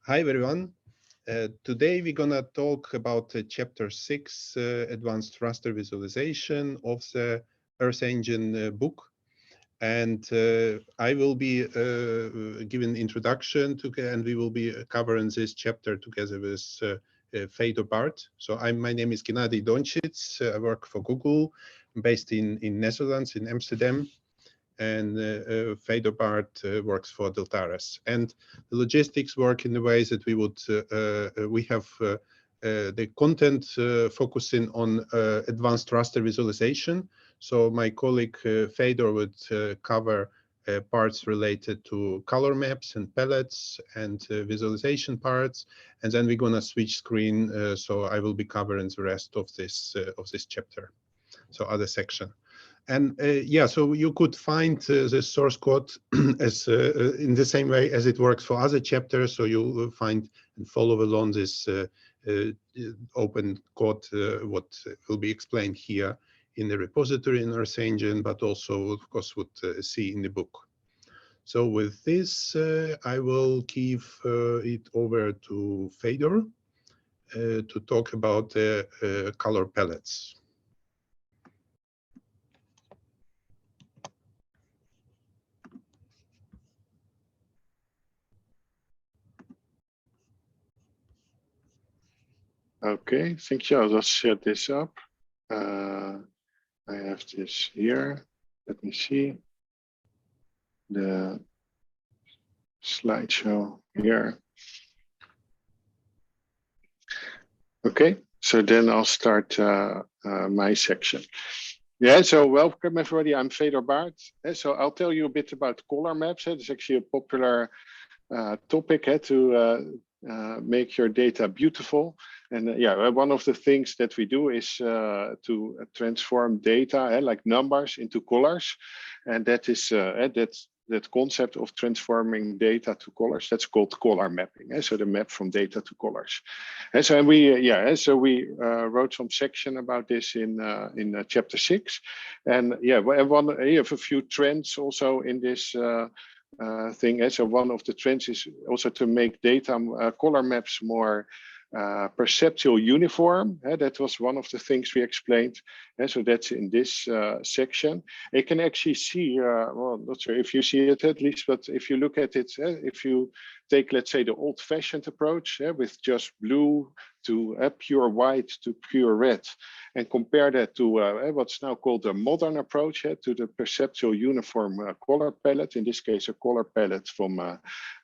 Hi everyone. Today we're gonna talk about chapter 6, advanced raster visualization of the Earth Engine book. And I will be giving introduction to, and we will be covering this chapter together with Fedor Bart. So my name is Gennady Doncic. I work for Google. I'm based in Netherlands, in Amsterdam. And Fedor Bart works for Deltares. And the logistics work in the ways that we would, we have the content focusing on advanced raster visualization. So my colleague Fedor would cover parts related to color maps and palettes and visualization parts. And then we're gonna switch screen. So I will be covering the rest of this chapter, so other section. And yeah, so you could find the source code as in the same way as it works for other chapters. So you will find and follow along this open code, what will be explained here in the repository in Earth Engine, but also, of course, would see in the book. So with this, I will give it over to Fedor to talk about the color palettes. Okay, thank you. I'll just set this up. I have this here. Let me see the slideshow here. Okay, so then I'll start my section. Yeah, so welcome everybody. I'm Fedor Bart. So I'll tell you a bit about color maps. It's actually a popular topic to make your data beautiful. And yeah, one of the things that we do is to transform data like numbers into colors, and that is that concept of transforming data to colors. That's called color mapping. So the map from data to colors. And so we wrote some section about this in chapter 6, and yeah, you have a few trends also in this. Thing. So one of the trends is also to make data color maps more perceptual uniform. That was one of the things we explained. So that's in this section. You can actually see, well, not sure if you see it at least, but if you look at it, if you take, let's say, the old-fashioned approach with just blue to pure white to pure red, and compare that to what's now called the modern approach to the perceptual uniform color palette, in this case, a color palette from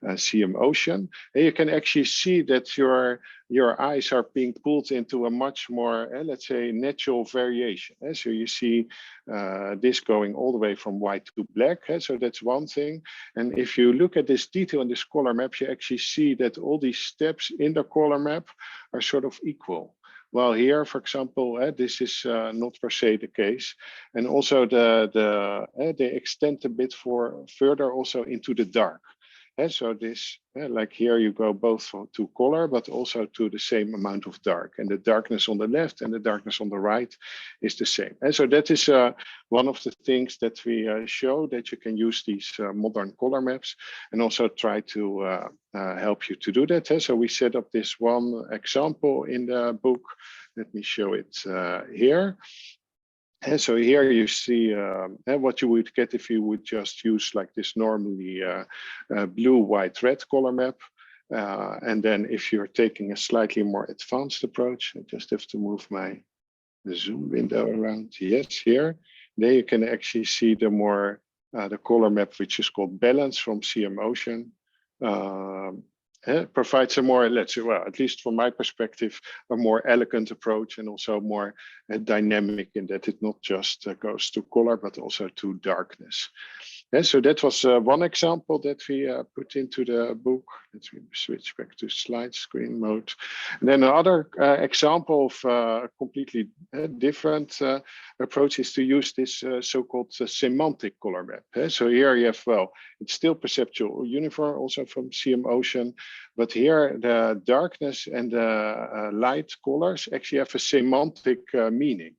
CM Ocean. And you can actually see that your eyes are being pulled into a much more, let's say, natural variation. So you see this going all the way from white to black. So that's one thing. And if you look at this detail in this color map, you actually see that all these steps in the color map are sort of equal. Well, here, for example, this is not per se the case, and also they extend a bit further also into the dark. So this, like here, you go both to color, but also to the same amount of dark. And the darkness on the left and the darkness on the right is the same. And so that is one of the things that we show, that you can use these modern color maps and also try to help you to do that. So we set up this one example in the book. Let me show it here. And so here you see what you would get if you would just use like this normally blue, white, red color map. And then if you're taking a slightly more advanced approach, I just have to move my zoom window around. Yes, here. There you can actually see the more the color map, which is called Balance from CM Ocean. Provides a more, let's say, well, at least from my perspective, a more elegant approach, and also more dynamic in that it not just goes to color, but also to darkness. And so that was one example that we put into the book. Let me switch back to slide screen mode. And then another example of a completely different approach is to use this so-called semantic color map. So here you have, well, it's still perceptual uniform, also from CM Ocean, but here the darkness and the light colors actually have a semantic meaning.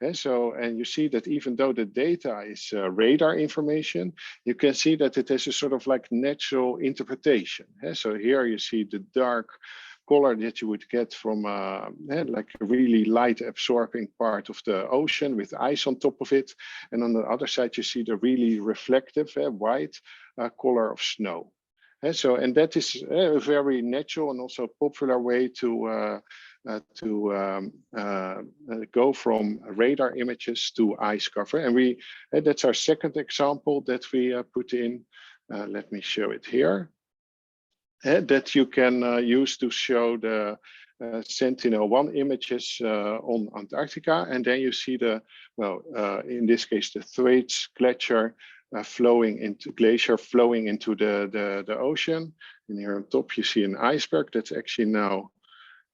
And you see that even though the data is radar information, you can see that it has a sort of like natural interpretation. So here you see the dark color that you would get from like a really light absorbing part of the ocean with ice on top of it. And on the other side, you see the really reflective white color of snow. And that is a very natural and also popular way to go from radar images to ice cover. And that's our second example that we put in. Let me show it here. That you can use to show the Sentinel-1 images on Antarctica. And then you see the, well, in this case, the Thwaites glacier flowing into the ocean. And here on top, you see an iceberg that's actually now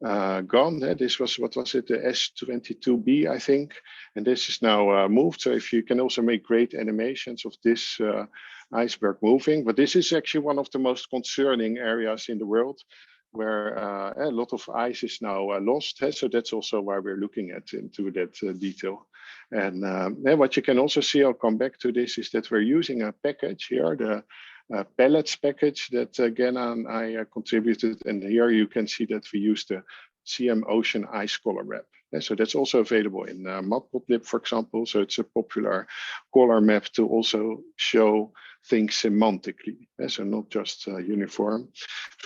gone. This was, what was it, the S22B, I think. And this is now moved. So if you can also make great animations of this iceberg moving. But this is actually one of the most concerning areas in the world where a lot of ice is now lost. So that's also why we're looking into that detail. And what you can also see, I'll come back to this, is that we're using a package here, the pellets package that Genna and I contributed. And here you can see that we use the CM Ocean Ice Color Map. So that's also available in Matplotlib, for example. So it's a popular color map to also show things semantically. So not just uniform.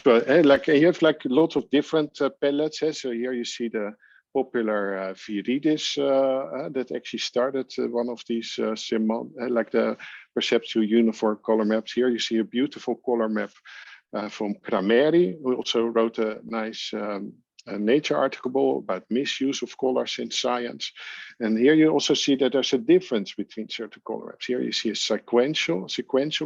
But you have like a lot of different palettes. So here you see the popular Viridis that actually started one of these like the Perceptual uniform color maps. Here you see a beautiful color map from Krameri, who also wrote a nice a Nature article about misuse of colors in science. And here you also see that there's a difference between certain color maps. Here you see a sequential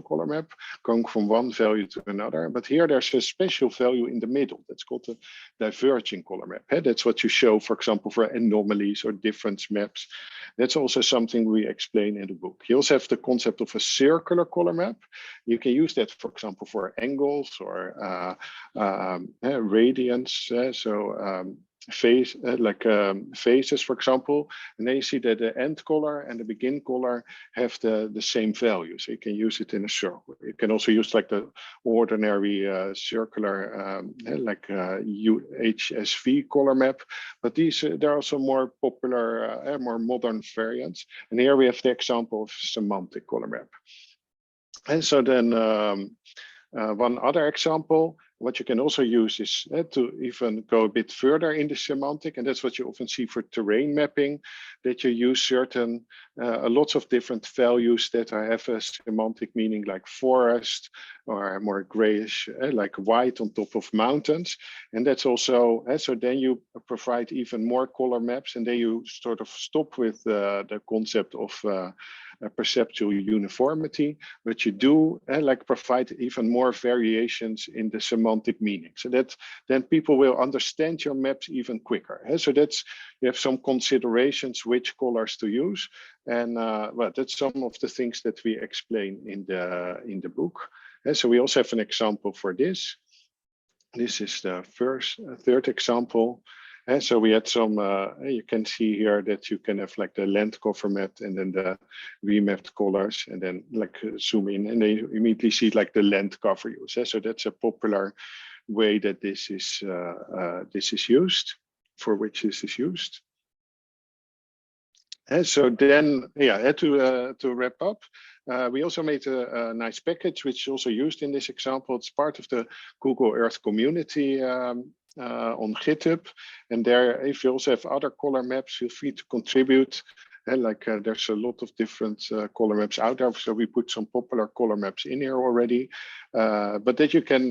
color map going from one value to another. But here there's a special value in the middle. That's called the diverging color map. That's what you show, for example, for anomalies or difference maps. That's also something we explain in the book. You also have the concept of a circular color map. You can use that, for example, for angles or radians. Phases, for example, and then you see that the end color and the begin color have the same value, so you can use it in a circle. You can also use like the ordinary circular UHSV color map, but these there are also more popular, more modern variants. And here we have the example of semantic color map. And so then one other example, what you can also use is to even go a bit further in the semantic, and that's what you often see for terrain mapping, that you use certain, lots of different values that have a semantic meaning, like forest or more grayish, like white on top of mountains. And that's also, so then you provide even more color maps, and then you sort of stop with the concept of perceptual uniformity, but you do like provide even more variations in the semantic meaning, so that then people will understand your maps even quicker. So that's, you have some considerations which colors to use, and well, that's some of the things that we explain in the book. So we also have an example for this. This is the third example. And so we had some, you can see here that you can have like the land cover map and then the remapped colors, and then like zoom in and then you immediately see like the land cover use. So that's a popular way that this is used, for which this is used. And so then, yeah, to wrap up, we also made a nice package, which is also used in this example. It's part of the Google Earth community on GitHub. And there, if you also have other color maps, feel free to contribute. And there's a lot of different color maps out there. So we put some popular color maps in here already. But that you can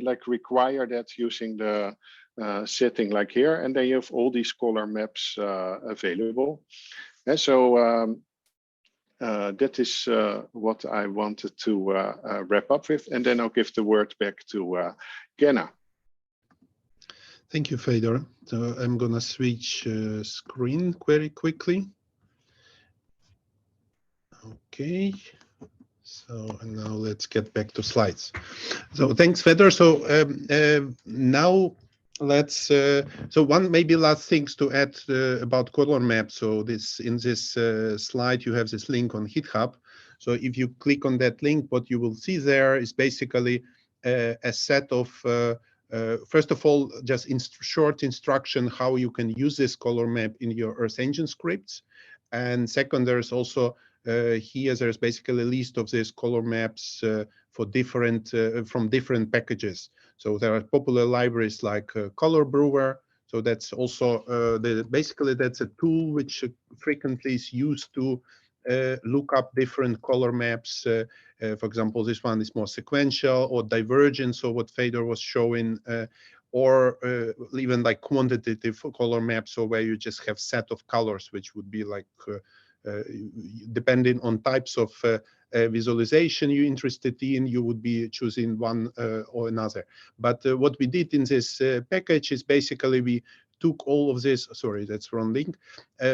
like require that using the setting like here, and then you have all these color maps available. And so that is what I wanted to wrap up with, and then I'll give the word back to Genna. Thank you, Fedor. So I'm gonna switch screen very quickly. Okay. So now let's get back to slides. So thanks, Fedor. So now let's so one maybe last things to add about color map. So this in this slide you have this link on GitHub. So if you click on that link, what you will see there is basically a set of first of all, just short instruction how you can use this color map in your Earth Engine scripts. And second, there's also here there's basically a list of these color maps for different from different packages. So there are popular libraries like Color Brewer. So that's also basically that's a tool which frequently is used to look up different color maps. For example, this one is more sequential or divergent. So what Fedor was showing, or even like quantitative color maps, so where you just have set of colors, which would be like depending on types of visualization you're interested in, you would be choosing one or another. But what we did in this package is basically we took all of this, sorry, that's wrong link.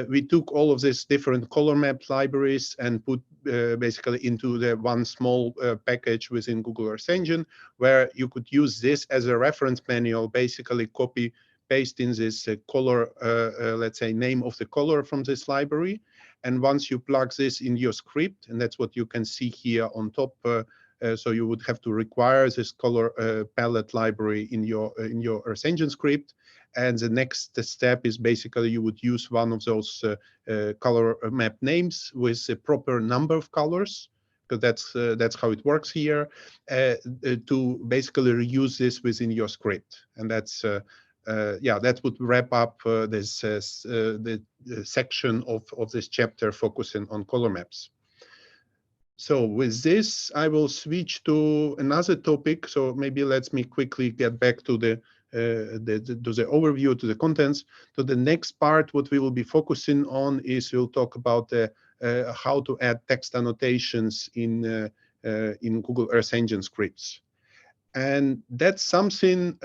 We took all of these different color map libraries and put basically into the one small package within Google Earth Engine, where you could use this as a reference manual, basically copy paste in this color, let's say name of the color from this library. And once you plug this in your script, and that's what you can see here on top, so you would have to require this color palette library in your Earth Engine script. And the next step is basically you would use one of those color map names with a proper number of colors, because that's how it works here, to basically reuse this within your script. And that's yeah, that would wrap up this the section of this chapter focusing on color maps. So with this, I will switch to another topic. So maybe let me quickly get back to the overview, to the contents. So the next part, what we will be focusing on is we'll talk about how to add text annotations in Google Earth Engine scripts. And that's something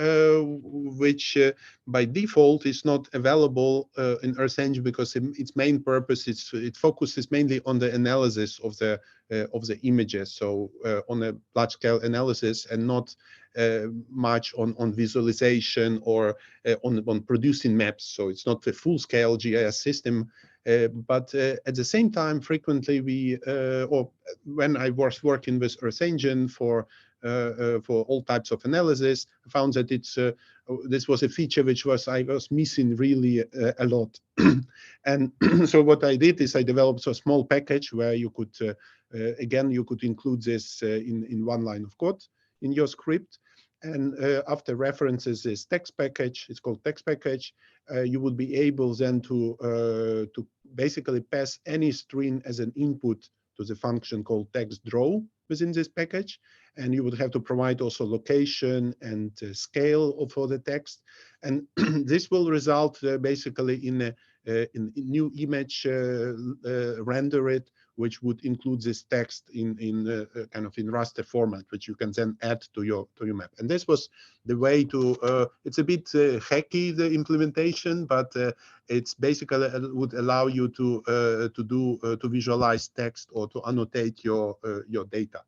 which by default is not available in Earth Engine, because its main purpose is it focuses mainly on the analysis of the images, so on a large scale analysis, and not much on visualization or on producing maps. So it's not a full scale GIS system. But at the same time, frequently we, or when I was working with Earth Engine for all types of analysis, I found that this was a feature which I was missing really a lot. And so what I did is I developed a small package where you could, again, you could include this in one line of code in your script. And after references this text package, it's called text package, you would be able then to basically pass any string as an input to the function called text draw within this package. And you would have to provide also location and scale for the text. And this will result basically in a new image rendered, which would include this text in kind of in raster format, which you can then add to your map. And this was the way to. It's a bit hacky, the implementation, but it's basically would allow you to visualize text or to annotate your data.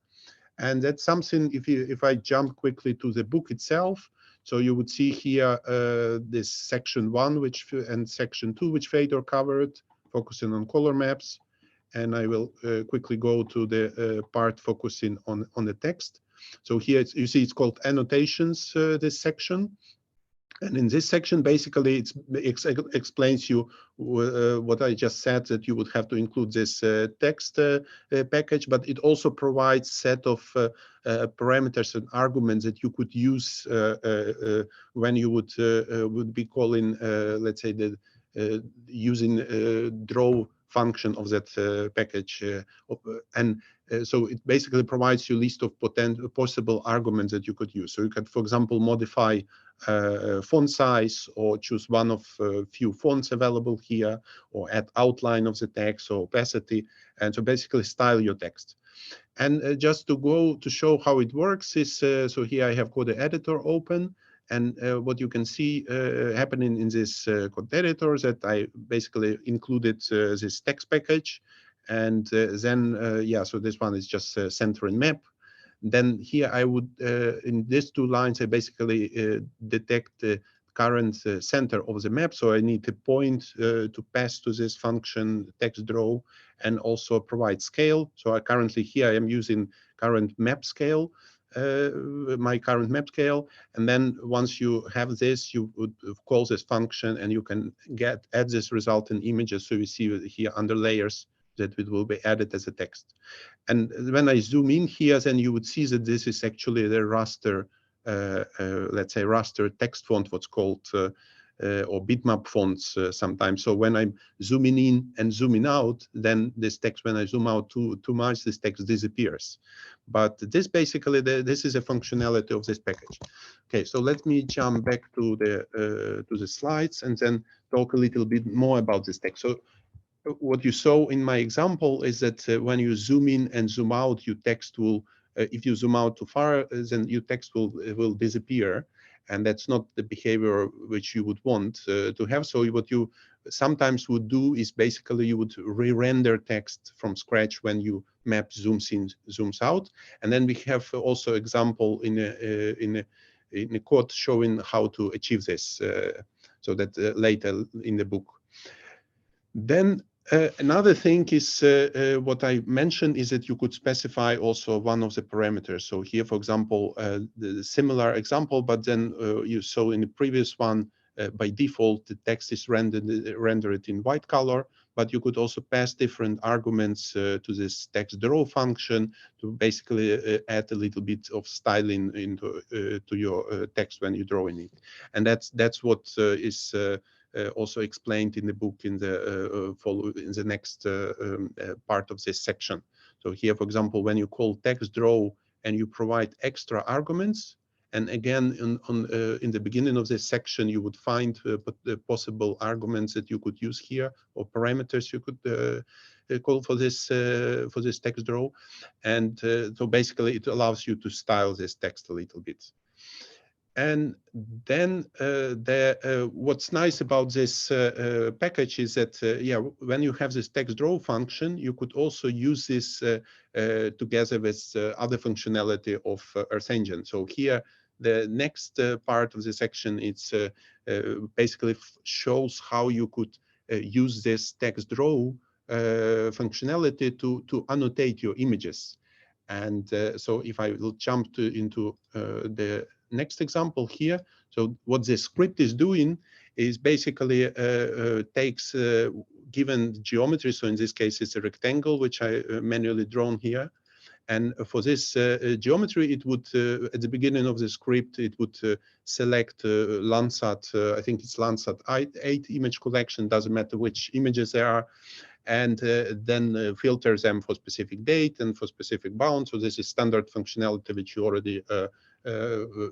And that's something, if I jump quickly to the book itself, so you would see here this section 1 and section 2, which Fedor covered, focusing on color maps. And I will quickly go to the part focusing on the text. So here you see it's called Annotations, this section. And in this section, basically, it explains you what I just said, that you would have to include this text package, but it also provides set of parameters and arguments that you could use when you would be calling, let's say, using draw function of that package. So it basically provides you a list of possible arguments that you could use. So you could, for example, modify font size, or choose one of few fonts available here, or add outline of the text or opacity, and so basically style your text. And just to show how it works is, so here I have code editor open, and what you can see happening in this code editor is that I basically included this text package, and then yeah, so this one is just center and map. Then here I would, in these two lines, I basically detect current center of the map. So I need a point to pass to this function text draw, and also provide scale. So I currently here I am using current map scale, my current map scale. And then once you have this, you would call this function, and you can add this result in images. So you see here under layers that it will be added as a text. And when I zoom in here, then you would see that this is actually the raster, let's say raster text font, what's called, or bitmap fonts sometimes. So when I'm zooming in and zooming out, then this text, when I zoom out too much, this text disappears. But this basically, this is a functionality of this package. Okay, so let me jump back to the slides and then talk a little bit more about this text. So what you saw in my example is that when you zoom in and zoom out, your text will, if you zoom out too far, then your text will disappear. And that's not the behavior which you would want to have. So what you sometimes would do is basically you would re-render text from scratch when you map zooms in, zooms out. And then we have also example in a code showing how to achieve this, so that later in the book. Then another thing is what I mentioned is that you could specify also one of the parameters. So here, for example, the similar example, but then you saw in the previous one, by default, the text is rendered in white color, but you could also pass different arguments to this text draw function to basically add a little bit of styling into to your text when you're drawing it. And that's what is also explained in the book in the next part of this section. So here, for example, when you call text draw and you provide extra arguments, and again in the beginning of this section, you would find the possible arguments that you could use here, or parameters you could call for this text draw, and so basically it allows you to style this text a little bit. And then what's nice about this package is that, yeah, when you have this text draw function, you could also use this together with other functionality of Earth Engine. So here, the next part of the section, it's basically shows how you could use this text draw functionality to annotate your images. And so if I will jump into the next example here. So what this script is doing is basically takes given geometry. So in this case, it's a rectangle, which I manually drawn here. And for this geometry, it would, at the beginning of the script, it would select Landsat, I think it's Landsat 8 image collection, doesn't matter which images there are, and then filter them for specific date and for specific bound. So this is standard functionality which you already,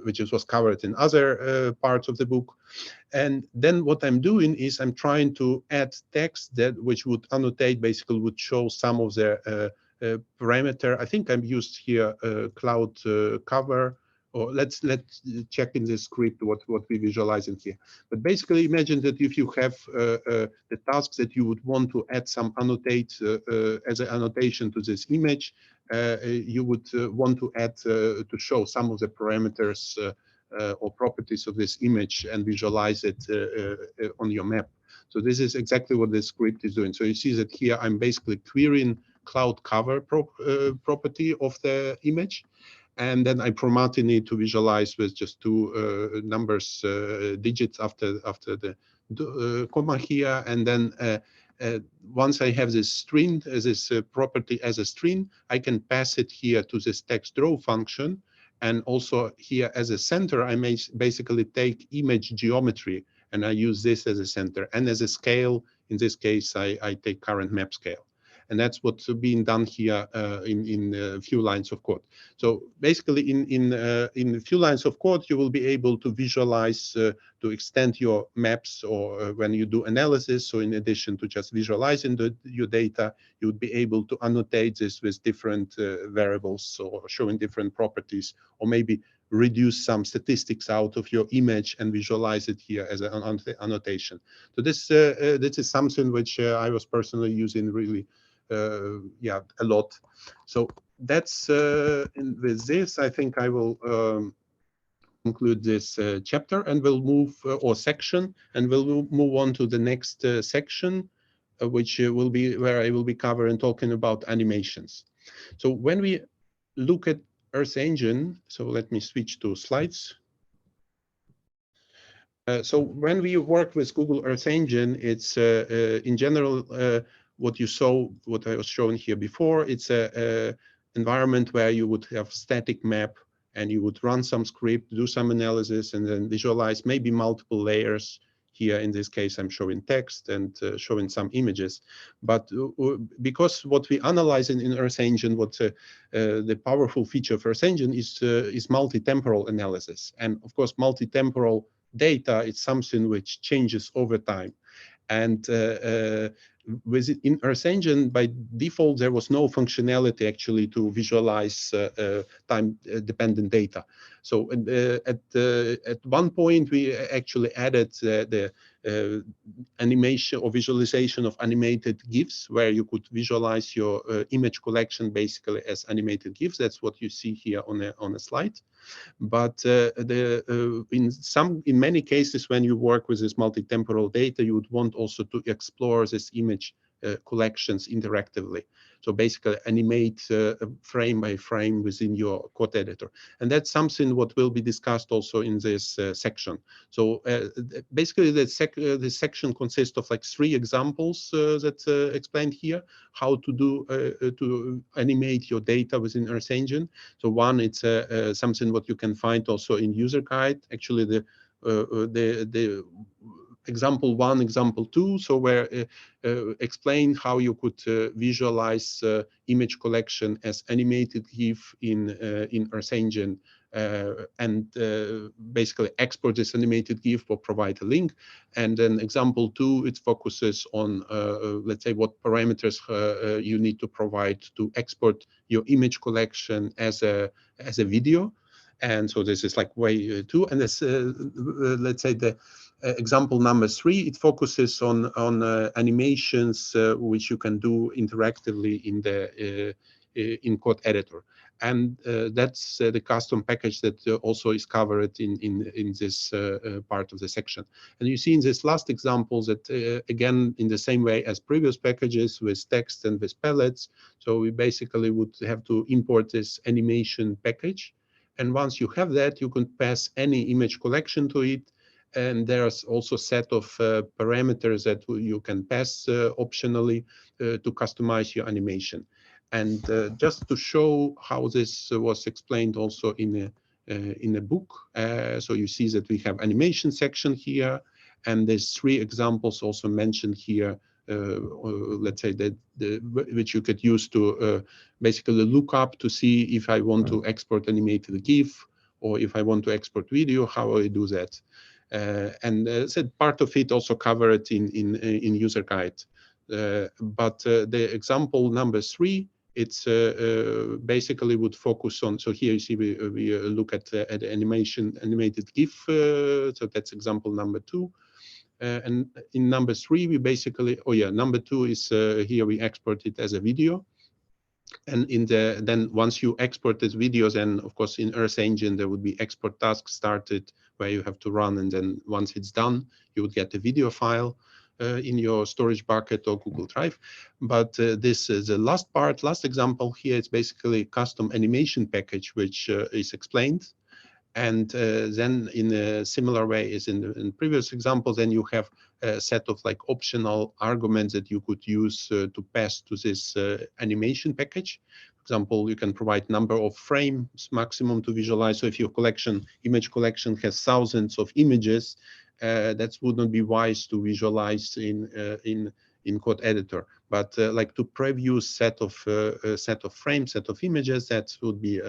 which was covered in other parts of the book. And then what I'm doing is I'm trying to add text that which would annotate, basically would show some of the parameter. I think I've used here cloud cover, or let's check in the script what we visualize in here. But basically, imagine that if you have the tasks that you would want to add some annotate as an annotation to this image, you would want to add to show some of the parameters or properties of this image and visualize it on your map. So this is exactly what this script is doing. So you see that here I'm basically querying cloud cover property of the image, and then I'm formatting it to visualize with just two numbers, digits after the comma here, and then once I have this string, this property as a string, I can pass it here to this text draw function, and also here as a center, I may basically take image geometry, and I use this as a center, and as a scale, in this case, I take current map scale. And that's what's being done here in a few lines of code. So basically, in a few lines of code, you will be able to visualize, to extend your maps, or when you do analysis. So in addition to just visualizing your data, you would be able to annotate this with different variables, or showing different properties, or maybe reduce some statistics out of your image and visualize it here as an annotation. So this is something which I was personally using really yeah, a lot. So that's with this, I think I will conclude this chapter, and we'll move or section, and we'll move on to the next section, which will be where I will be covering talking about animations. So when we look at Earth Engine, so let me switch to slides. So when we work with Google Earth Engine, it's in general what you saw, what I was showing here before. It's a environment where you would have static map, and you would run some script, do some analysis, and then visualize maybe multiple layers. Here in this case, I'm showing text and showing some images. But because what we analyze in Earth Engine, what the powerful feature of Earth Engine is multi-temporal analysis. And of course, multi-temporal data is something which changes over time. And in Earth Engine, by default, there was no functionality actually to visualize time-dependent data. So at one point, we actually added the animation or visualization of animated GIFs, where you could visualize your image collection basically as animated GIFs. That's what you see here on a slide. But in many cases, when you work with this multi-temporal data, you would want also to explore this image collections interactively. So basically animate frame by frame within your code editor. And that's something what will be discussed also in this section. So basically this section consists of like 3 examples that explained here, how to do to animate your data within Earth Engine. So one, it's something what you can find also in user guide. Actually, the example 1, example 2, so where explain how you could visualize image collection as animated GIF in Earth Engine, and basically export this animated GIF or provide a link. And then example 2, it focuses on, let's say, what parameters you need to provide to export your image collection as a video. And so this is like way 2. And this, let's say, the example number 3, it focuses on animations which you can do interactively in the in code editor. And that's the custom package that also is covered in this part of the section. And you see in this last example that, again, in the same way as previous packages with text and with palettes, so we basically would have to import this animation package. And once you have that, you can pass any image collection to it. And there's also a set of parameters that you can pass optionally to customize your animation. And just to show how this was explained also in a book, so you see that we have animation section here, and there's 3 examples also mentioned here. Let's say that which you could use to basically look up to see if I want to export animated GIF, or if I want to export video, how I do that. And said part of it also covered in user guide. But the example number 3, it's basically would focus on. So here you see we look at animated GIF. So that's example number 2. And in number 3, we basically, number 2 is here we export it as a video. And then once you export this video, then of course in Earth Engine there would be export task started where you have to run, and then once it's done, you would get a video file in your storage bucket or Google Drive. But this is the last example here. It's basically custom animation package which is explained. And then in a similar way as in previous examples, then you have a set of like optional arguments that you could use to pass to this animation package. For example, you can provide number of frames maximum to visualize. So if your image collection has thousands of images, that would not be wise to visualize in code editor. But like to preview set of frames, set of images, that would be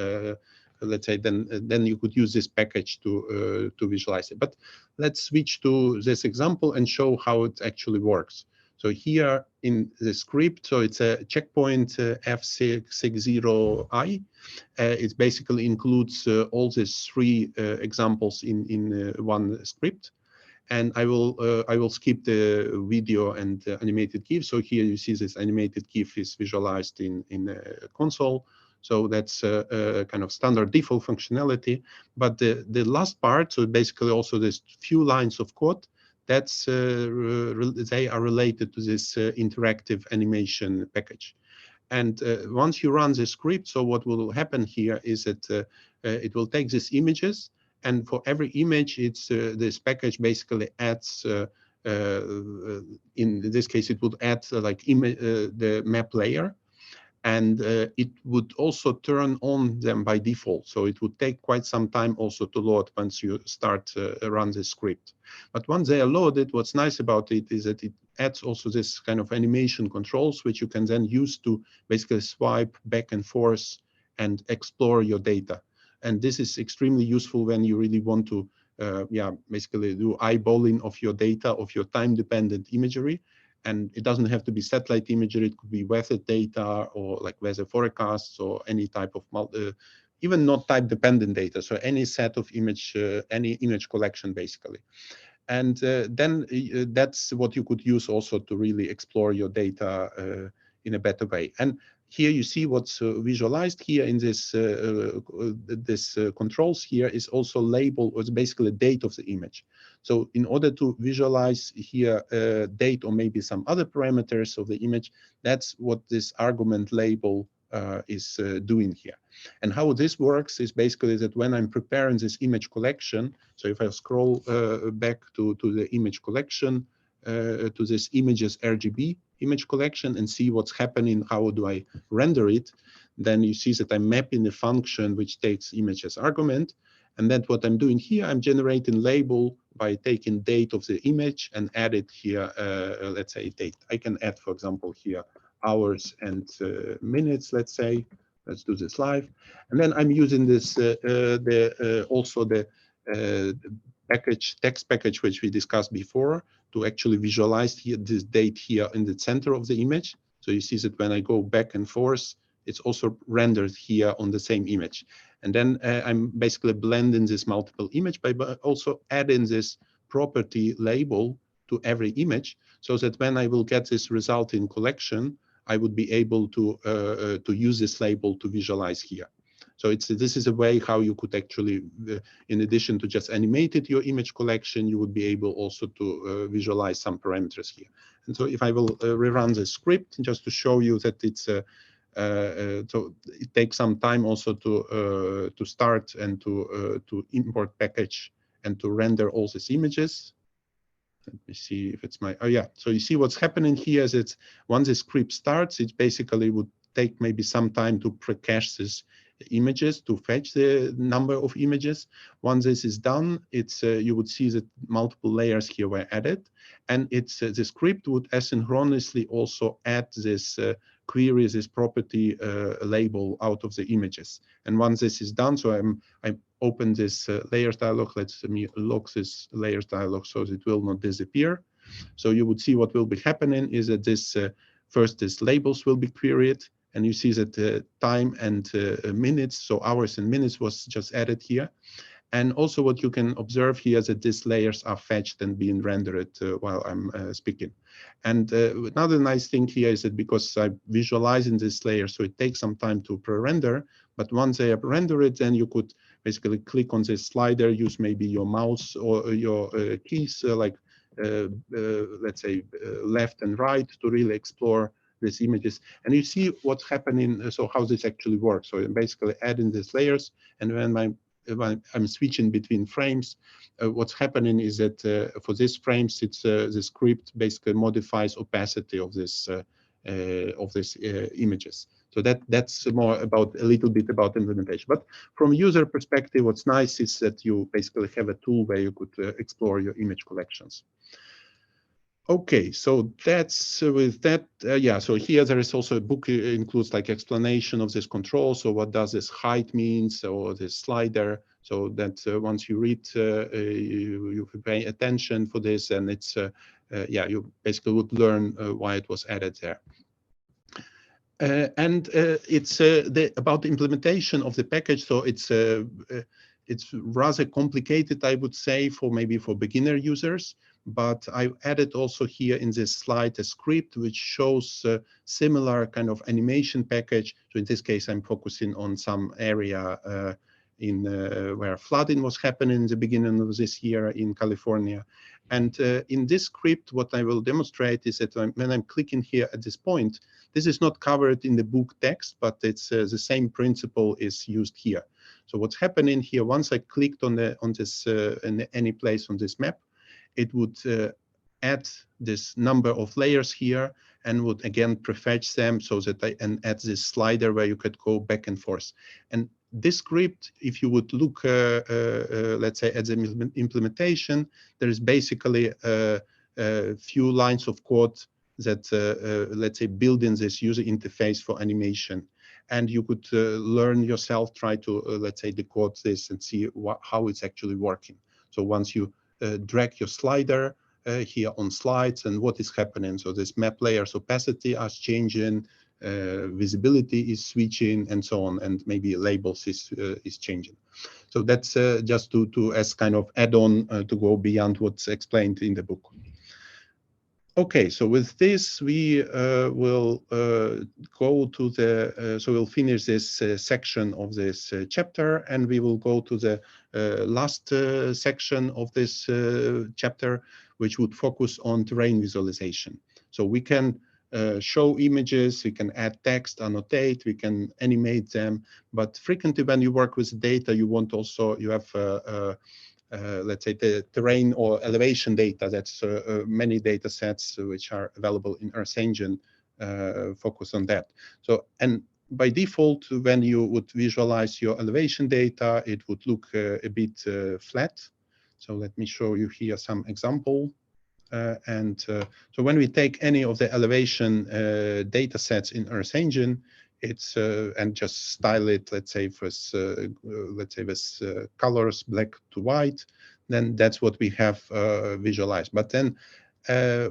let's say then you could use this package to visualize it. But let's switch to this example and show how it actually works. So here in the script, so it's a checkpoint F6.0. It basically includes all these 3 examples in one script. And I will skip the video and animated GIF. So here you see this animated GIF is visualized in a console. So that's a kind of standard default functionality. But the last part, so basically also this few lines of code, that's they are related to this interactive animation package. And once you run the script, so what will happen here is that it will take these images, and for every image, it's this package basically adds. In this case, it would add like the map layer, and it would also turn on them by default. So it would take quite some time also to load once you start run the script. But once they are loaded, what's nice about it is that it adds also this kind of animation controls, which you can then use to basically swipe back and forth and explore your data. And this is extremely useful when you really want to basically do eyeballing of your data, of your time-dependent imagery. And it doesn't have to be satellite imagery, it could be weather data or like weather forecasts or any type of, even not type-dependent data. So any set of image, any image collection basically. And then that's what you could use also to really explore your data in a better way. And here you see what's visualized here in this controls here is also label, or it's basically the date of the image. So in order to visualize here date or maybe some other parameters of the image, that's what this argument label is doing here. And how this works is basically that when I'm preparing this image collection, so if I scroll back to the image collection, to this images RGB image collection and see what's happening, how do I render it, then you see that I'm mapping the function which takes image as argument. And then what I'm doing here, I'm generating label by taking date of the image and add it here, let's say date. I can add, for example, here hours and minutes, let's say. Let's do this live. And then I'm using this, also the package, text package, which we discussed before, to actually visualize here this date here in the center of the image. So you see that when I go back and forth, it's also rendered here on the same image. And then I'm basically blending this multiple image by also adding this property label to every image, so that when I will get this result in collection, I would be able to use this label to visualize here. So this is a way how you could actually, in addition to just animated your image collection, you would be able also to visualize some parameters here. And so if I will rerun the script just to show you that it's so it takes some time also to start and to import package and to render all these images. Let me see if it's my, oh yeah. So you see what's happening here is that once the script starts, it basically would take maybe some time to pre-cache these images, to fetch the number of images. Once this is done, it's you would see that multiple layers here were added, and it's the script would asynchronously also add this query, this property label out of the images. And once this is done, so I open this layers dialog. Let me lock this layers dialog so that it will not disappear. So you would see what will be happening is that this first these labels will be queried, and you see that time and minutes, so hours and minutes was just added here. And also what you can observe here is that these layers are fetched and being rendered while I'm speaking. And another nice thing here is that because I'm visualizing this layer, so it takes some time to pre-render, but once they are rendered, then you could basically click on this slider, use maybe your mouse or your keys, let's say left and right, to really explore these images. And you see what's happening, so how this actually works. So I'm basically adding these layers, and when I'm switching between frames, what's happening is that for these frames, it's the script basically modifies opacity of this images. So that's more about a little bit about implementation. But from user perspective, what's nice is that you basically have a tool where you could explore your image collections. Okay, so that's with that. Yeah, so here there is also a book includes like explanation of this control. So what does this height means, or this slider? So that once you read, you pay attention for this, and it's yeah, you basically would learn why it was added there. And it's about the implementation of the package. So it's rather complicated, I would say, for maybe for beginner users. but I added also here in this slide a script which shows similar kind of animation package. So in this case, I'm focusing on some area in where flooding was happening in the beginning of this year in California. And in this script, what I will demonstrate is that when I'm clicking here at this point, this is not covered in the book text, but it's the same principle is used here. So what's happening here, once I clicked on this in any place on this map, it would add this number of layers here and would again prefetch them so that and add this slider where you could go back and forth. And this script, if you would look, let's say, at the implementation, there is basically a few lines of code that, let's say, build in this user interface for animation. And you could learn yourself, try to, let's say, decode this and see how it's actually working. So once you drag your slider here on slides and what is happening. So this map layer's opacity is changing, visibility is switching, and so on, and maybe labels is changing. So that's just to as kind of add-on to go beyond what's explained in the book. Okay, so with this, we will go to the, so we'll finish this section of this chapter, and we will go to the last section of this chapter, which would focus on terrain visualization. So we can show images, we can add text, annotate, we can animate them, but frequently when you work with data, you want also, you have let's say the terrain or elevation data. That's many data sets which are available in Earth Engine focus on that. So, and by default, when you would visualize your elevation data, it would look a bit flat. So let me show you here some example. So when we take any of the elevation data sets in Earth Engine, it's and just style it, let's say with colors black to white, then that's what we have visualized. But then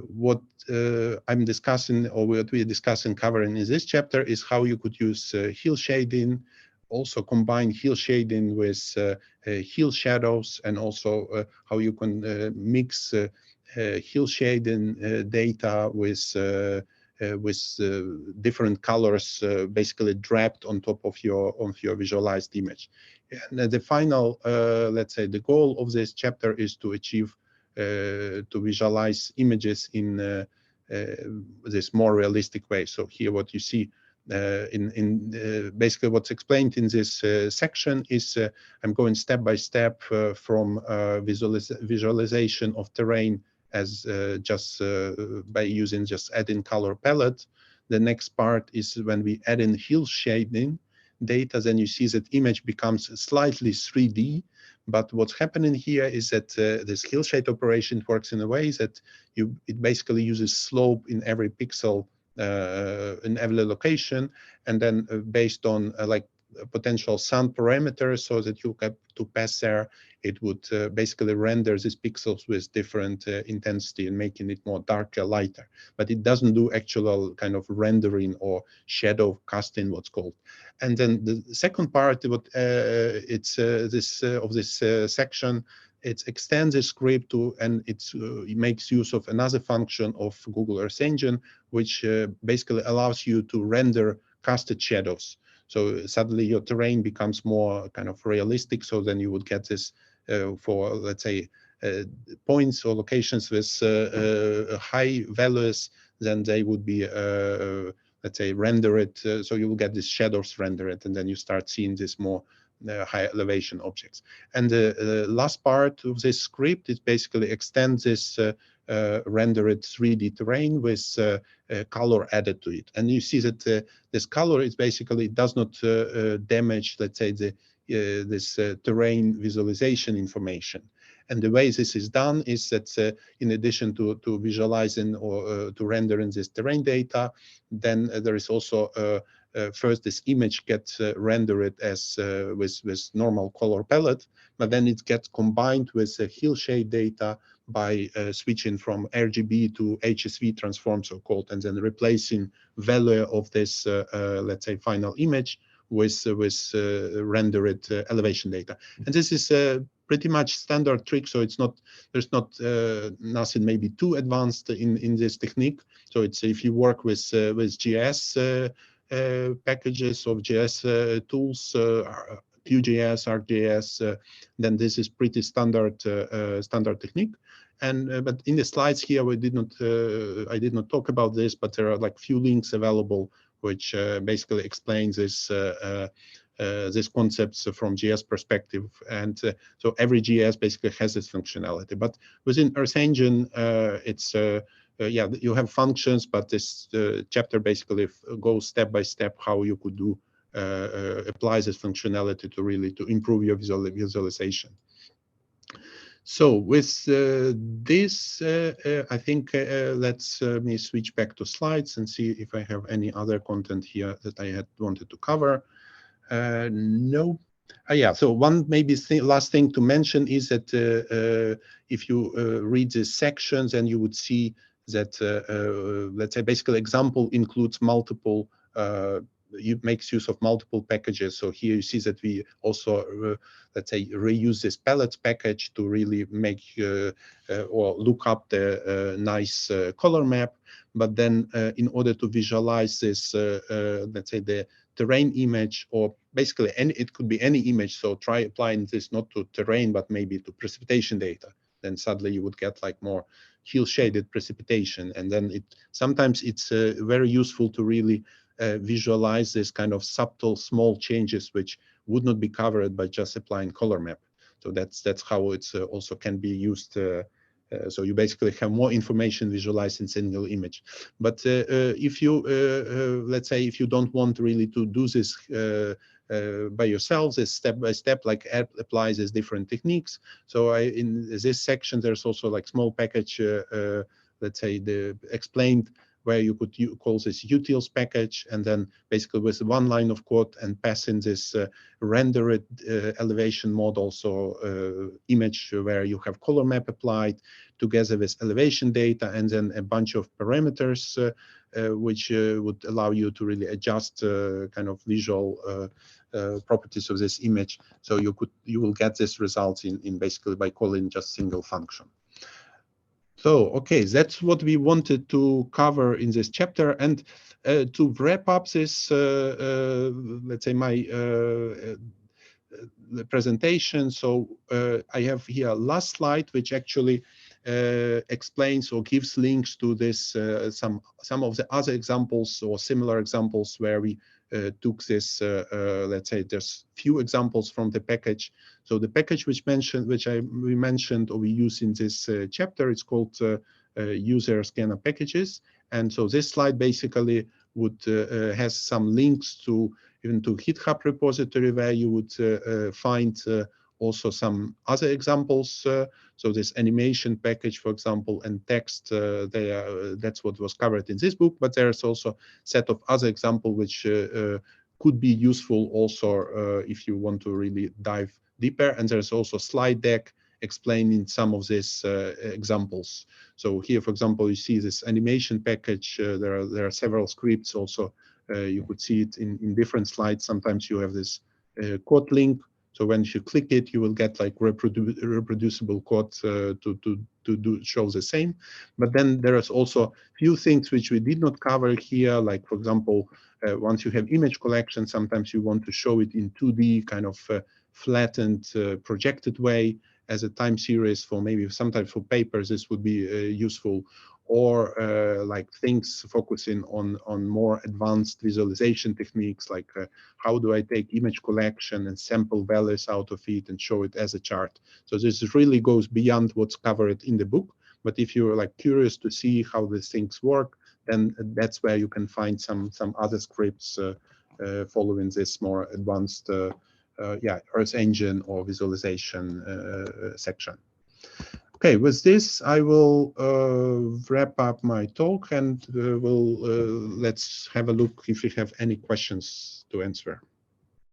what I'm discussing, or what we're discussing covering in this chapter, is how you could use hill shading, also combine hill shading with hill shadows, and also how you can mix hill shading data with different colors basically draped on top of your visualized image. And the final, let's say, the goal of this chapter is to achieve to visualize images in this more realistic way. So here, what you see basically what's explained in this section is I'm going step by step from visualization of terrain as just by using just adding color palette. The next part is when we add in hill shading data, then you see that image becomes slightly 3D. But what's happening here is that this hill shade operation works in a way that it basically uses slope in every pixel in every location, and then based on like potential sun parameters, so that you have to pass there, it would basically render these pixels with different intensity and making it more darker, lighter. But it doesn't do actual kind of rendering or shadow casting, what's called. And then the second part, what it's this of this section, it extends the script to, and it makes use of another function of Google Earth Engine, which basically allows you to render casted shadows. So suddenly your terrain becomes more kind of realistic. So then you would get this for, let's say, points or locations with high values, then they would be, let's say, render it. So you will get these shadows render it, and then you start seeing this more high elevation objects. And the last part of this script is basically extend this rendered 3D terrain with color added to it. And you see that this color is basically does not damage, let's say, this terrain visualization information. And the way this is done is that in addition to visualizing or to rendering this terrain data, then there is also first this image gets rendered as with normal color palette, but then it gets combined with hill shade data by switching from RGB to HSV transform, so called, and then replacing value of this, let's say, final image with rendered elevation data. And this is pretty much standard trick, so it's not, there's not nothing maybe too advanced in this technique. So it's, if you work with GIS packages of GIS tools, Vue.js, ArcGIS, then this is pretty standard standard technique. And but in the slides here, we did not I did not talk about this, but there are like few links available which basically explains this these concepts from GIS perspective. And so every GIS basically has this functionality. But within Earth Engine, it's yeah, you have functions, but this chapter basically goes step by step how you could do applies this functionality to really to improve your visualization. So with this, I think let's me switch back to slides and see if I have any other content here that I had wanted to cover. No. Yeah, so one maybe last thing to mention is that if you read the sections, and you would see that, let's say, basically example includes multiple, it makes use of multiple packages. So here you see that we also, let's say, reuse this palettes package to really make or look up the nice color map. But then in order to visualize this, let's say, the terrain image, or basically it could be any image. So try applying this not to terrain, but maybe to precipitation data. Then suddenly you would get like more hill shaded precipitation. And then sometimes it's very useful to really visualize this kind of subtle small changes which would not be covered by just applying color map. So that's how it's also can be used. So you basically have more information visualized in single image. But if you, let's say, if you don't want really to do this by yourselves, it's step by step, like applies as different techniques. So in this section, there's also like small package, let's say, the explained where you could call this utils package, and then basically with one line of code and pass in this rendered elevation model, so image where you have color map applied together with elevation data, and then a bunch of parameters which would allow you to really adjust kind of visual properties of this image. So you will get this result in basically by calling just single function. So, okay, that's what we wanted to cover in this chapter. And to wrap up this, let's say, my the presentation. So I have here last slide, which actually explains or gives links to this, some of the other examples or similar examples where we took this, let's say, there's few examples from the package. So the package we mentioned or we use in this chapter, it's called user scanner packages. And so this slide basically would has some links to even to GitHub repository where you would find also some other examples. So this animation package, for example, and text, that's what was covered in this book. But there's also a set of other examples which could be useful also if you want to really dive deeper. And there's also a slide deck explaining some of these examples. So here, for example, you see this animation package. There are several scripts also. You could see it in different slides. Sometimes you have this code link. So when you click it, you will get like reproducible code to show the same. But then there is also few things which we did not cover here. Like, for example, once you have image collection, sometimes you want to show it in 2D kind of flattened projected way as a time series for maybe sometimes for papers, this would be useful. Or like things focusing on more advanced visualization techniques, like how do I take image collection and sample values out of it and show it as a chart. So this really goes beyond what's covered in the book. But if you're like curious to see how these things work, then that's where you can find some other scripts following this more advanced yeah, Earth Engine or visualization section. Okay, with this, I will wrap up my talk, and let's have a look if we have any questions to answer.